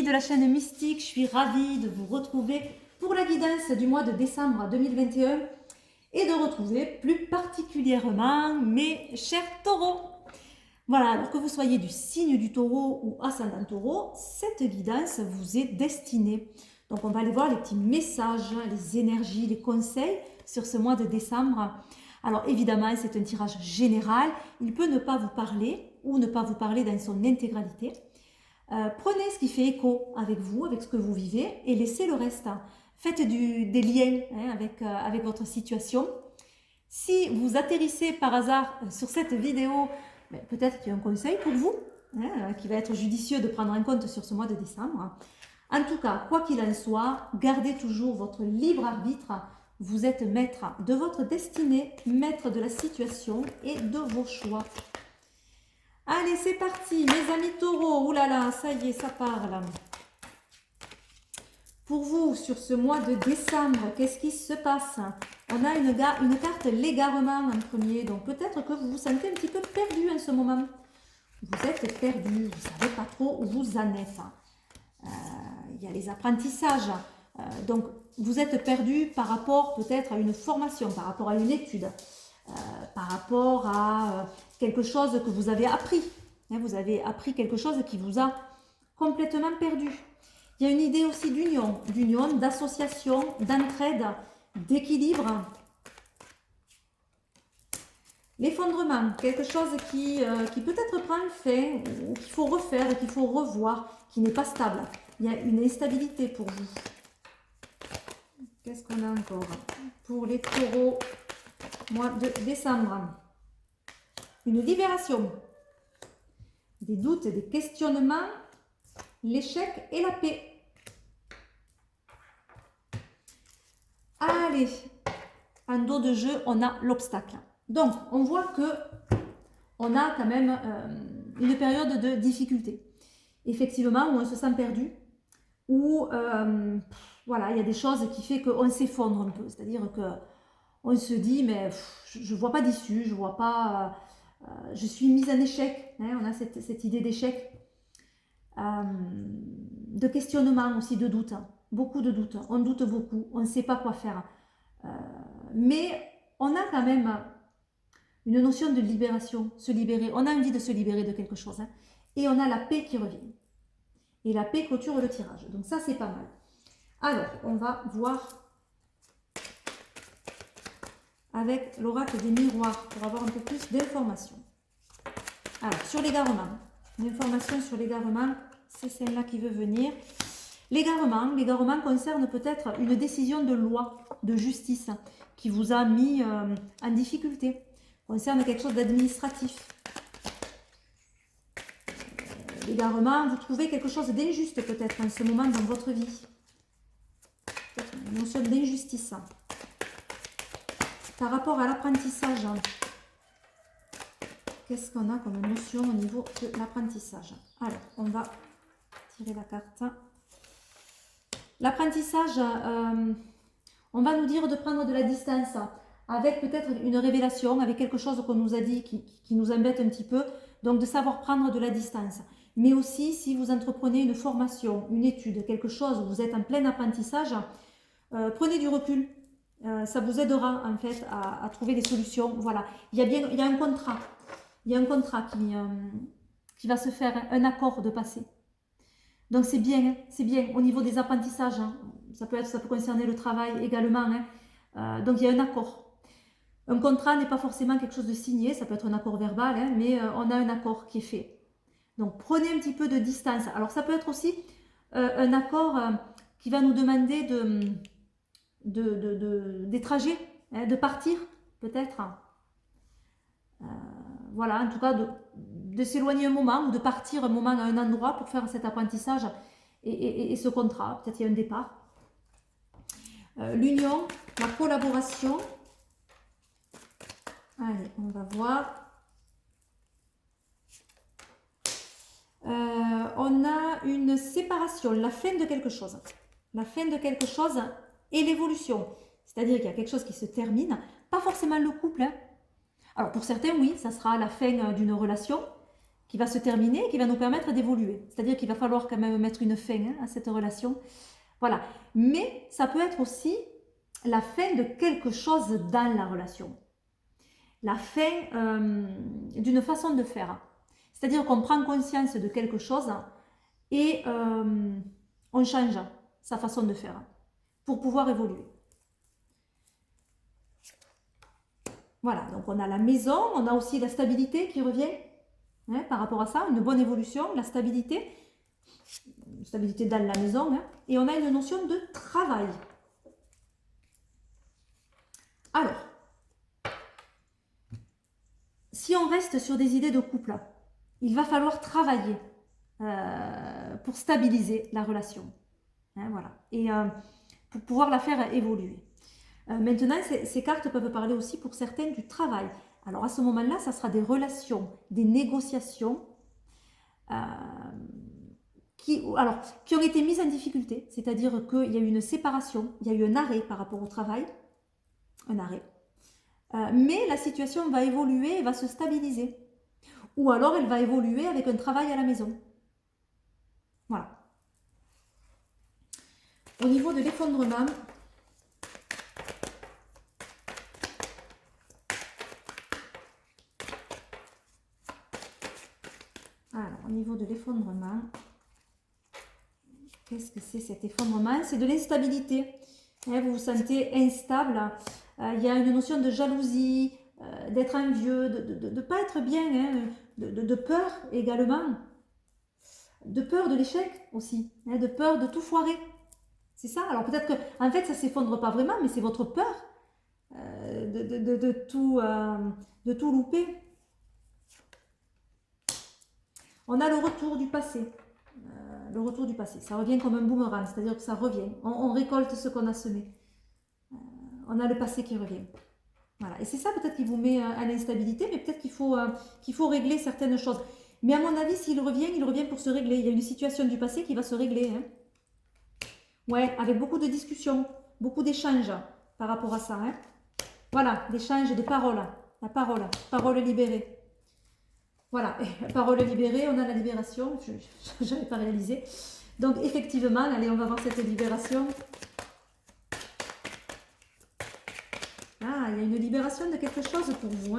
de la chaîne Mystique, je suis ravie de vous retrouver pour la guidance du mois de décembre 2021 et de retrouver plus particulièrement mes chers taureaux. Voilà, alors que vous soyez du signe du taureau ou ascendant taureau, cette guidance vous est destinée. Donc on va aller voir les petits messages, les énergies, les conseils sur ce mois de décembre. Alors évidemment, c'est un tirage général, il peut ne pas vous parler ou ne pas vous parler dans son intégralité. Prenez ce qui fait écho avec vous, avec ce que vous vivez et laissez le reste. Faites des liens avec votre situation. Si vous atterrissez par hasard sur cette vidéo, peut-être qu'il y a un conseil pour vous, qui va être judicieux de prendre en compte sur ce mois de décembre. En tout cas, quoi qu'il en soit, gardez toujours votre libre arbitre. Vous êtes maître de votre destinée, maître de la situation et de vos choix. Allez, c'est parti, mes amis taureaux. Ouh là là, ça y est, ça parle. Pour vous, sur ce mois de décembre, qu'est-ce qui se passe? On a une carte l'égarement en premier. Donc peut-être que vous vous sentez un petit peu perdu en ce moment. Vous êtes perdu, vous ne savez pas trop où vous en êtes. Il y a les apprentissages. Donc vous êtes perdu par rapport peut-être à une formation, par rapport à une étude, par rapport à quelque chose que vous avez appris. Vous avez appris quelque chose qui vous a complètement perdu. Il y a une idée aussi d'union, d'association, d'entraide, d'équilibre. L'effondrement, quelque chose qui peut-être prend fin, ou qu'il faut refaire, qu'il faut revoir, qui n'est pas stable. Il y a une instabilité pour vous. Qu'est-ce qu'on a encore pour les taureaux, mois de décembre? Une libération, des doutes, des questionnements, l'échec et la paix. Allez, en dos de jeu, on a l'obstacle. Donc, on voit que on a quand même une période de difficulté. Effectivement, où on se sent perdu, où voilà, il y a des choses qui font qu'on s'effondre un peu. C'est-à-dire qu'on se dit, mais je ne vois pas d'issue, je vois pas, je suis mise en échec. On a cette idée d'échec. De questionnement aussi, de doute, beaucoup de doutes, on doute beaucoup, on ne sait pas quoi faire, mais on a quand même une notion de libération, se libérer, on a envie de se libérer de quelque chose, et on a la paix qui revient, et la paix clôture le tirage, donc ça c'est pas mal. Alors on va voir avec l'oracle des miroirs pour avoir un peu plus d'informations. Alors sur l'égarement, l'information sur l'égarement, c'est celle-là qui veut venir. L'égarement concerne peut-être une décision de loi, de justice, qui vous a mis en difficulté. Concerne quelque chose d'administratif. L'égarement, vous trouvez quelque chose d'injuste peut-être en ce moment dans votre vie. Une notion d'injustice. Par rapport à l'apprentissage, qu'est-ce qu'on a comme notion au niveau de l'apprentissage? Alors, on va tirer la carte. L'apprentissage, on va nous dire de prendre de la distance avec peut-être une révélation, avec quelque chose qu'on nous a dit qui nous embête un petit peu, donc de savoir prendre de la distance. Mais aussi, si vous entreprenez une formation, une étude, quelque chose où vous êtes en plein apprentissage, prenez du recul. Ça vous aidera en fait à trouver des solutions. Voilà, il y a un contrat. Il y a un contrat qui va se faire, un accord de passé. Donc c'est bien au niveau des apprentissages. Ça peut concerner le travail également. Donc il y a un accord. Un contrat n'est pas forcément quelque chose de signé, ça peut être un accord verbal, mais on a un accord qui est fait. Donc prenez un petit peu de distance. Alors ça peut être aussi un accord qui va nous demander des trajets, de partir peut-être. Voilà, en tout cas de s'éloigner un moment ou de partir un moment à un endroit pour faire cet apprentissage et ce contrat. Peut-être il y a un départ. L'union, la collaboration. Allez, on va voir. On a une séparation, la fin de quelque chose. La fin de quelque chose et l'évolution. C'est-à-dire qu'il y a quelque chose qui se termine. Pas forcément le couple. Alors pour certains, oui, ça sera la fin d'une relation. qui va se terminer et qui va nous permettre d'évoluer. C'est-à-dire qu'il va falloir quand même mettre une fin à cette relation. Voilà. Mais ça peut être aussi la fin de quelque chose dans la relation. La fin d'une façon de faire. C'est-à-dire qu'on prend conscience de quelque chose et on change sa façon de faire pour pouvoir évoluer. Voilà, donc on a la maison, on a aussi la stabilité qui revient par rapport à ça, une bonne évolution, la stabilité dans la maison, et on a une notion de travail. Alors, si on reste sur des idées de couple, il va falloir travailler pour stabiliser la relation. Voilà. Et pour pouvoir la faire évoluer. Maintenant, ces cartes peuvent parler aussi pour certaines du travail. Alors à ce moment-là, ça sera des relations, des négociations qui ont été mises en difficulté. C'est-à-dire qu'il y a eu une séparation, il y a eu un arrêt par rapport au travail. Un arrêt. Mais la situation va évoluer et va se stabiliser. Ou alors elle va évoluer avec un travail à la maison. Voilà. Au niveau de l'effondrement, alors au niveau de l'effondrement, qu'est-ce que c'est cet effondrement? C'est de l'instabilité. Vous vous sentez instable. Il y a une notion de jalousie, d'être envieux, de ne pas être bien, de peur également. De peur de l'échec aussi, de peur de tout foirer. C'est ça. Alors peut-être que, en fait, ça ne s'effondre pas vraiment, mais c'est votre peur de tout louper. On a le retour du passé. Le retour du passé. Ça revient comme un boomerang, c'est-à-dire que ça revient. On récolte ce qu'on a semé. On a le passé qui revient. Voilà. Et c'est ça peut-être qui vous met à l'instabilité, mais peut-être qu'il faut régler certaines choses. Mais à mon avis, s'il revient, il revient pour se régler. Il y a une situation du passé qui va se régler. Ouais, avec beaucoup de discussions, beaucoup d'échanges par rapport à ça. Voilà, d'échanges, des paroles. La parole libérée. Voilà, parole libérée, on a la libération. Je n'avais pas réalisé. Donc effectivement, allez, on va voir cette libération. Ah, il y a une libération de quelque chose pour vous.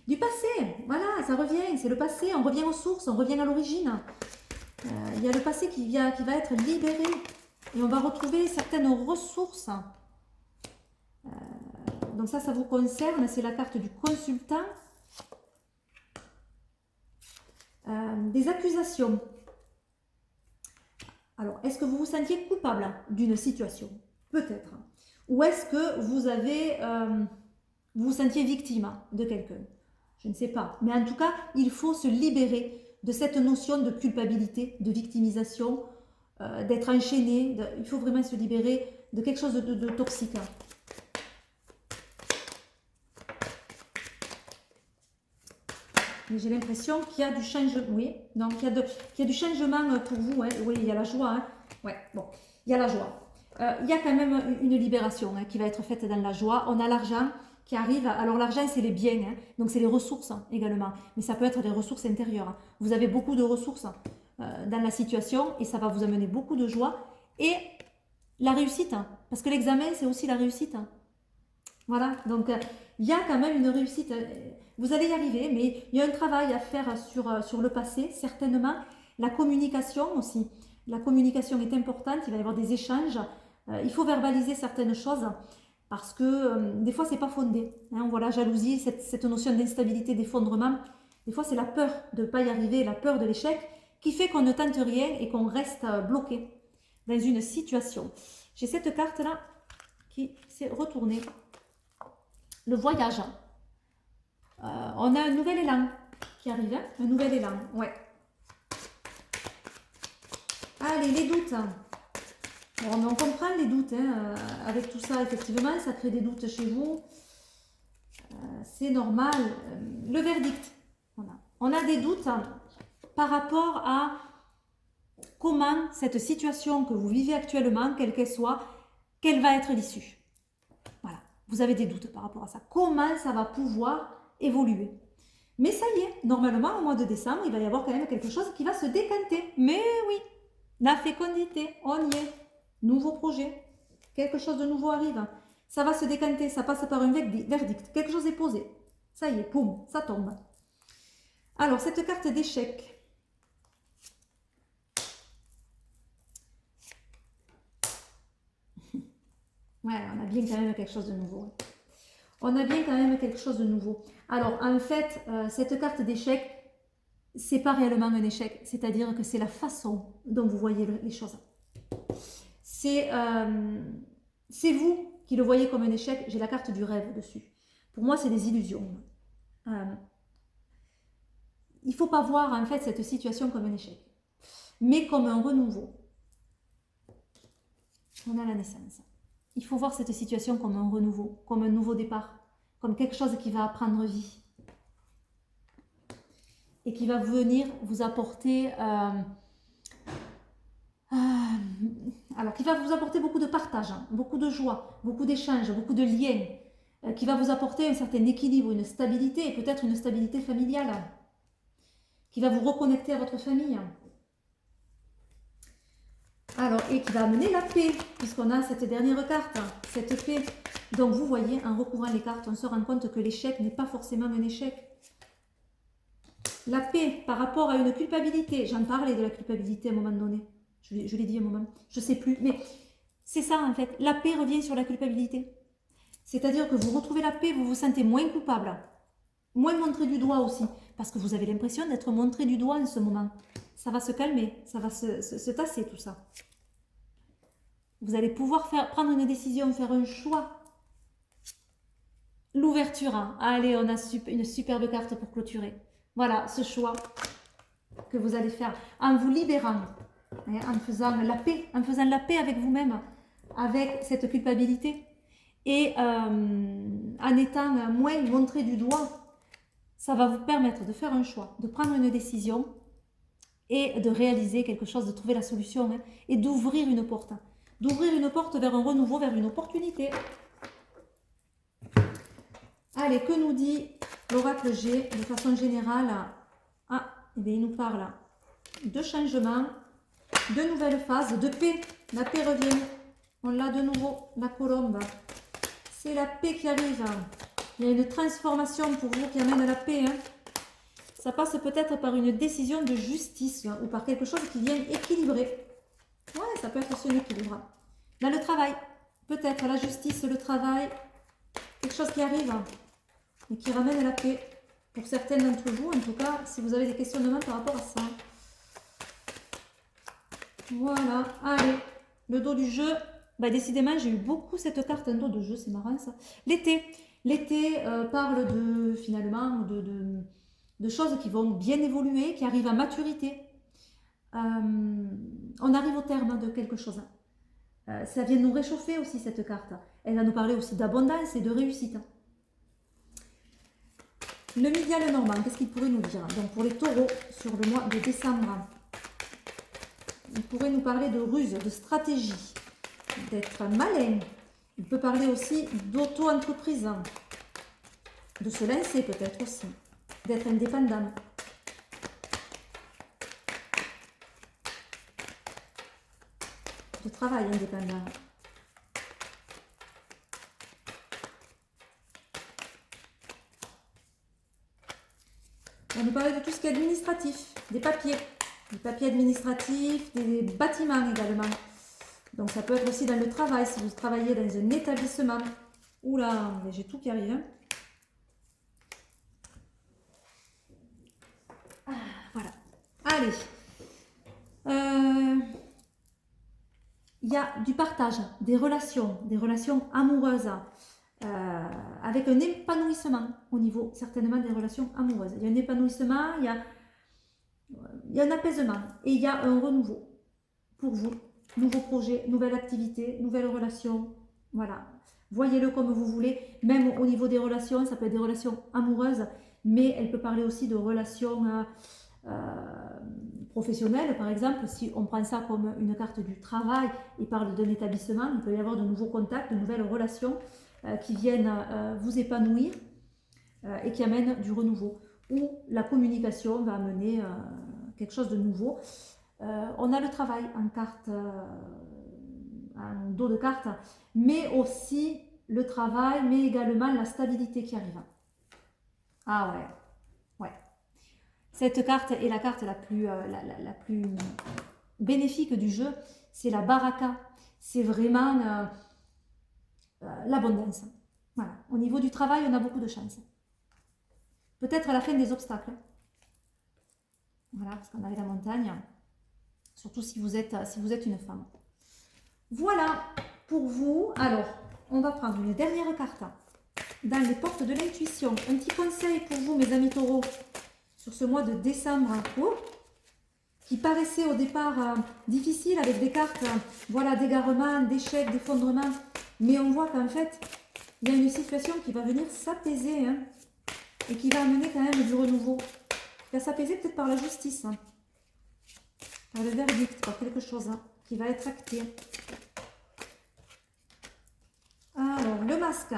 Du passé, voilà, ça revient, c'est le passé, on revient aux sources, on revient à l'origine. Il y a le passé qui va être libéré et on va retrouver certaines ressources. Donc ça vous concerne, c'est la carte du consultant. Des accusations. Alors, est-ce que vous vous sentiez coupable d'une situation? Peut-être. Ou est-ce que vous vous sentiez victime de quelqu'un? Je ne sais pas. Mais en tout cas, il faut se libérer de cette notion de culpabilité, de victimisation, d'être enchaîné. Il faut vraiment se libérer de quelque chose de toxique. J'ai l'impression qu'il y a du changement. Oui, donc il y a du changement pour vous. Oui, il y a la joie. Ouais, bon, il y a la joie. Il y a quand même une libération qui va être faite dans la joie. On a l'argent qui arrive. Alors l'argent, c'est les biens, donc c'est les ressources également. Mais ça peut être des ressources intérieures. Vous avez beaucoup de ressources dans la situation et ça va vous amener beaucoup de joie. Et la réussite, parce que l'examen, c'est aussi la réussite. Voilà, donc il y a quand même une réussite. Vous allez y arriver, mais il y a un travail à faire sur le passé, certainement. La communication aussi. La communication est importante, il va y avoir des échanges. Il faut verbaliser certaines choses parce que des fois, ce n'est pas fondé. On voit la jalousie, cette notion d'instabilité, d'effondrement. Des fois, c'est la peur de ne pas y arriver, la peur de l'échec qui fait qu'on ne tente rien et qu'on reste bloqué dans une situation. J'ai cette carte-là qui s'est retournée. Le voyage. On a un nouvel élan qui arrive, un nouvel élan, ouais. Allez, les doutes. Bon, on comprend les doutes, avec tout ça, effectivement, ça crée des doutes chez vous. C'est normal. Le verdict, voilà. On a des doutes par rapport à comment cette situation que vous vivez actuellement, quelle qu'elle soit, quelle va être l'issue. Voilà, vous avez des doutes par rapport à ça. Comment ça va pouvoir évoluer. Mais ça y est, normalement, au mois de décembre, il va y avoir quand même quelque chose qui va se décanter. Mais oui, la fécondité, on y est. Nouveau projet, quelque chose de nouveau arrive. Ça va se décanter, ça passe par un verdict. Quelque chose est posé. Ça y est, poum, ça tombe. Alors, cette carte d'échec. Ouais, on a bien quand même quelque chose de nouveau. On a bien quand même quelque chose de nouveau. Alors, en fait, cette carte d'échec, c'est pas réellement un échec. C'est-à-dire que c'est la façon dont vous voyez les choses. C'est vous qui le voyez comme un échec. J'ai la carte du rêve dessus. Pour moi, c'est des illusions. Il ne faut pas voir en fait cette situation comme un échec, mais comme un renouveau. On a la naissance. Il faut voir cette situation comme un renouveau, comme un nouveau départ, comme quelque chose qui va prendre vie et qui va venir vous apporter, alors qui va vous apporter beaucoup de partage, beaucoup de joie, beaucoup d'échanges, beaucoup de liens, qui va vous apporter un certain équilibre, une stabilité et peut-être une stabilité familiale, qui va vous reconnecter à votre famille. Alors, et qui va amener la paix, puisqu'on a cette dernière carte, cette paix. Donc, vous voyez, en recouvrant les cartes, on se rend compte que l'échec n'est pas forcément un échec. La paix par rapport à une culpabilité. J'en parlais de la culpabilité à un moment donné. Je l'ai dit à un moment. Je ne sais plus. Mais c'est ça, en fait. La paix revient sur la culpabilité. C'est-à-dire que vous retrouvez la paix, vous vous sentez moins coupable. Moins montré du doigt aussi. Parce que vous avez l'impression d'être montré du doigt en ce moment. Ça va se calmer. Ça va se tasser, tout ça. Vous allez pouvoir prendre une décision, faire un choix. L'ouverture. Hein. Allez, on a une superbe carte pour clôturer. Voilà, ce choix que vous allez faire en vous libérant, en faisant la paix avec vous-même, avec cette culpabilité et en étant moins montré du doigt. Ça va vous permettre de faire un choix, de prendre une décision et de réaliser quelque chose, de trouver la solution et d'ouvrir une porte. D'ouvrir une porte vers un renouveau, vers une opportunité. Allez, que nous dit l'oracle G de façon générale? Ah, eh bien, il nous parle de changement, de nouvelles phases, de paix. La paix revient. On l'a de nouveau, la colombe. C'est la paix qui arrive. Il y a une transformation pour vous qui amène la paix. Hein. Ça passe peut-être par une décision de justice ou par quelque chose qui vient équilibrer. Ouais, ça peut être aussi un équilibre. Dans le travail, peut-être la justice, le travail, quelque chose qui arrive et qui ramène la paix. Pour certaines d'entre vous, en tout cas, si vous avez des questionnements par rapport à ça. Voilà, allez, le dos du jeu. Bah, décidément, j'ai eu beaucoup cette carte, un dos de jeu, c'est marrant ça. L'été. L'été parle de, finalement, de choses qui vont bien évoluer, qui arrivent à maturité. On arrive au terme de quelque chose. Ça vient nous réchauffer aussi, cette carte. Elle va nous parler aussi d'abondance et de réussite. Le médial normand, qu'est-ce qu'il pourrait nous dire? Donc pour les taureaux, sur le mois de décembre, il pourrait nous parler de ruse, de stratégie, d'être malin. Il peut parler aussi d'auto-entreprise, de se lancer peut-être aussi, d'être indépendant. De travail indépendant. On nous parlait de tout ce qui est administratif, des papiers administratifs, des bâtiments également. Donc ça peut être aussi dans le travail, si vous travaillez dans un établissement. Oula, j'ai tout qui arrive. Hein. Ah, voilà. Allez. Il y a du partage, des relations amoureuses. Avec un épanouissement au niveau certainement des relations amoureuses. Il y a un épanouissement, il y a un apaisement et il y a un renouveau pour vous. Nouveau projet, nouvelle activité, nouvelle relation. Voilà. Voyez-le comme vous voulez. Même au niveau des relations, ça peut être des relations amoureuses, mais elle peut parler aussi de relations professionnelles. Par exemple, si on prend ça comme une carte du travail et parle d'un établissement, il peut y avoir de nouveaux contacts, de nouvelles relations qui viennent vous épanouir et qui amènent du renouveau. où la communication va amener quelque chose de nouveau. On a le travail en carte, en dos de carte, mais aussi le travail, mais également la stabilité qui arrive. Ah ouais, ouais. Cette carte est la carte la plus bénéfique du jeu, c'est la baraka. C'est vraiment l'abondance. Voilà. Au niveau du travail, on a beaucoup de chance. Peut-être la fin des obstacles. Voilà, parce qu'on avait la montagne. Surtout si vous êtes une femme. Voilà pour vous. Alors, on va prendre une dernière carte dans les portes de l'intuition. Un petit conseil pour vous, mes amis taureaux, sur ce mois de décembre en cours, qui paraissait au départ difficile avec des cartes, voilà, d'égarement, d'échec, d'effondrement. Mais on voit qu'en fait, il y a une situation qui va venir s'apaiser hein, et qui va amener quand même du renouveau. Il va s'apaiser peut-être par la justice, hein, par le verdict, par quelque chose hein, qui va être acté. Alors, le masque.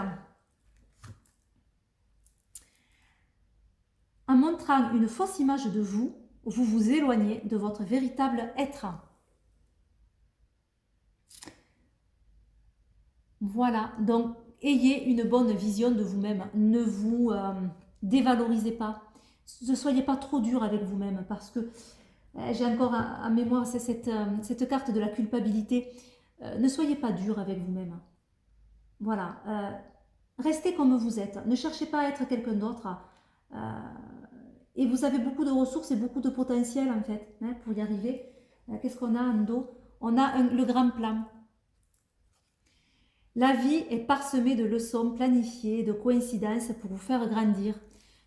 En montrant une fausse image de vous, vous vous éloignez de votre véritable être. Voilà, donc ayez une bonne vision de vous-même. Ne vous dévalorisez pas. Ne soyez pas trop dur avec vous-même parce que j'ai encore en mémoire cette carte de la culpabilité. Ne soyez pas dur avec vous-même. Voilà, restez comme vous êtes. Ne cherchez pas à être quelqu'un d'autre. Et vous avez beaucoup de ressources et beaucoup de potentiel en fait hein, pour y arriver. Qu'est-ce qu'on a en dos? On a le grand plan. La vie est parsemée de leçons planifiées, de coïncidences pour vous faire grandir.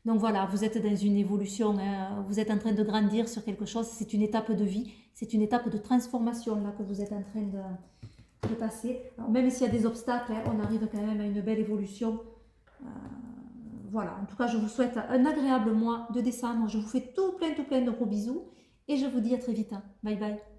Donc voilà, vous êtes dans une évolution, hein, vous êtes en train de grandir sur quelque chose, c'est une étape de vie, c'est une étape de transformation là que vous êtes en train de passer. Alors, même s'il y a des obstacles, hein, on arrive quand même à une belle évolution. Voilà, en tout cas, je vous souhaite un agréable mois de décembre. Je vous fais tout plein de gros bisous et je vous dis à très vite. Bye bye.